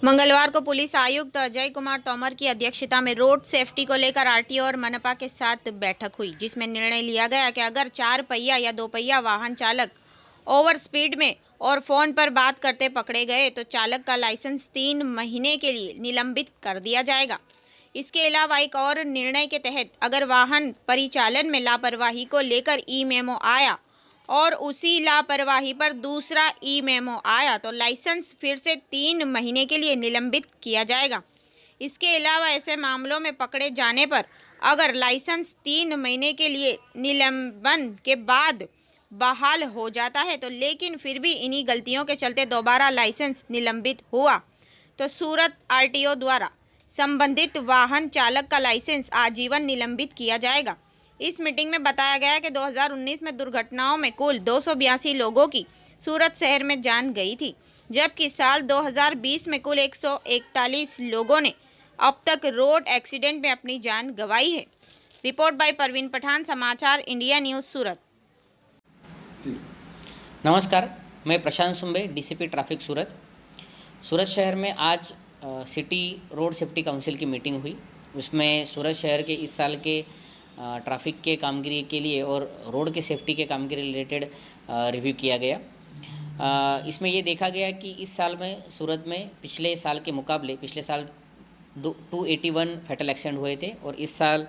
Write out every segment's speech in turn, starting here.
मंगलवार को पुलिस आयुक्त अजय कुमार तोमर की अध्यक्षता में रोड सेफ्टी को लेकर आरटीओ और मनपा के साथ बैठक हुई, जिसमें निर्णय लिया गया कि अगर 4 पहिया या 2 पहिया वाहन चालक ओवर स्पीड में और फोन पर बात करते पकड़े गए तो चालक का लाइसेंस 3 महीने के लिए निलंबित कर दिया जाएगा। इसके अलावा एक और निर्णय के तहत अगर वाहन परिचालन में लापरवाही को लेकर ई मेमो आया और उसी लापरवाही पर दूसरा ई मेमो आया तो लाइसेंस फिर से 3 महीने के लिए निलंबित किया जाएगा। इसके अलावा ऐसे मामलों में पकड़े जाने पर अगर लाइसेंस 3 महीने के लिए निलंबन के बाद बहाल हो जाता है तो लेकिन फिर भी इन्हीं गलतियों के चलते दोबारा लाइसेंस निलंबित हुआ तो सूरत आरटीओ द्वारा संबंधित वाहन चालक का लाइसेंस आजीवन निलंबित किया जाएगा। इस मीटिंग में बताया गया कि 2019 में दुर्घटनाओं में कुल 282 लोगों की सूरत शहर में जान गई थी, जबकि साल 2020 में कुल 141 लोगों ने अब तक रोड एक्सीडेंट में अपनी जान गंवाई है। रिपोर्ट बाय परवीन पठान, समाचार इंडिया न्यूज़, सूरत। नमस्कार, मैं प्रशांत सुंबे, डीसीपी ट्रैफिक सूरत। सूरत शहर में आज सिटी रोड सेफ्टी काउंसिल की मीटिंग हुई। उसमें सूरत शहर के इस साल के ट्रैफिक के कामगिरी के लिए और रोड के सेफ्टी के कामगिरी रिलेटेड रिव्यू किया गया। इसमें ये देखा गया कि इस साल में सूरत में पिछले साल के मुकाबले पिछले साल 281 फैटल एक्सीडेंट हुए थे और इस साल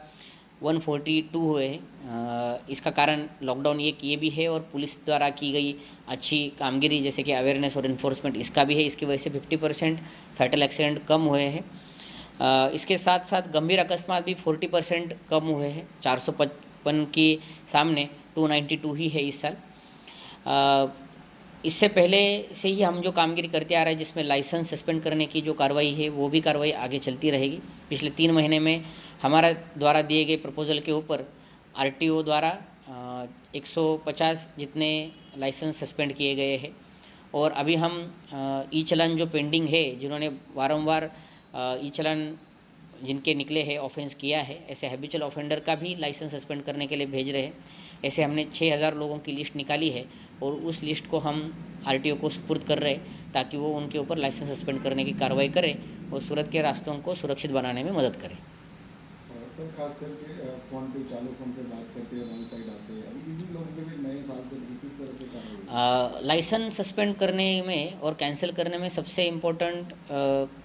142 हुए हैं। इसका कारण लॉकडाउन ये भी है और पुलिस द्वारा की गई अच्छी कामगिरी जैसे कि अवेयरनेस और इन्फोर्समेंट इसका भी है। इसकी वजह से 50% फैटल एक्सीडेंट कम हुए हैं। इसके साथ साथ गंभीर अकस्मात भी 40% कम हुए हैं। 455 के सामने 292 ही है इस साल। इससे पहले से ही हम जो कामगिरी करते आ रहे हैं, जिसमें लाइसेंस सस्पेंड करने की जो कार्रवाई है वो भी कार्रवाई आगे चलती रहेगी। पिछले 3 महीने में हमारा द्वारा दिए गए प्रपोजल के ऊपर आरटीओ द्वारा 150 जितने लाइसेंस सस्पेंड किए गए हैं और अभी हम ई चलन जो पेंडिंग है, जिन्होंने वारंवार ई चलन जिनके निकले हैं ऑफेंस किया है, ऐसे हैबिचुअल ऑफेंडर का भी लाइसेंस सस्पेंड करने के लिए भेज रहे हैं। ऐसे हमने 6000 लोगों की लिस्ट निकाली है और उस लिस्ट को हम आरटीओ को सुपुर्द कर रहे हैं ताकि वो उनके ऊपर लाइसेंस सस्पेंड करने की कार्रवाई करें और सूरत के रास्तों को सुरक्षित बनाने में मदद करें। सर, खास करके चालू फोन पे बात करते हैं, रॉन्ग साइड आते हैं, अभी इन लोगों के भी नए साल से किस तरह से कार्रवाई? लाइसेंस सस्पेंड करने में और कैंसिल करने में सबसे इम्पोर्टेंट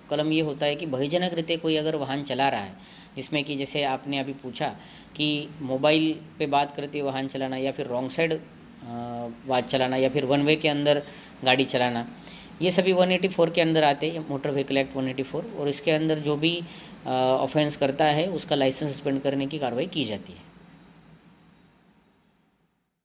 कलम ये होता है कि भयजनक रीते कोई अगर वाहन चला रहा है, जिसमें कि जैसे आपने अभी पूछा कि मोबाइल पे बात करते वाहन चलाना या फिर रॉन्ग साइड बात चलाना या फिर वन वे के अंदर गाड़ी चलाना, ये सभी 184 के अंदर आते हैं, मोटर व्हीकल एक्ट 184, और इसके अंदर जो भी ऑफेंस करता है उसका लाइसेंस सस्पेंड करने की कार्रवाई की जाती है।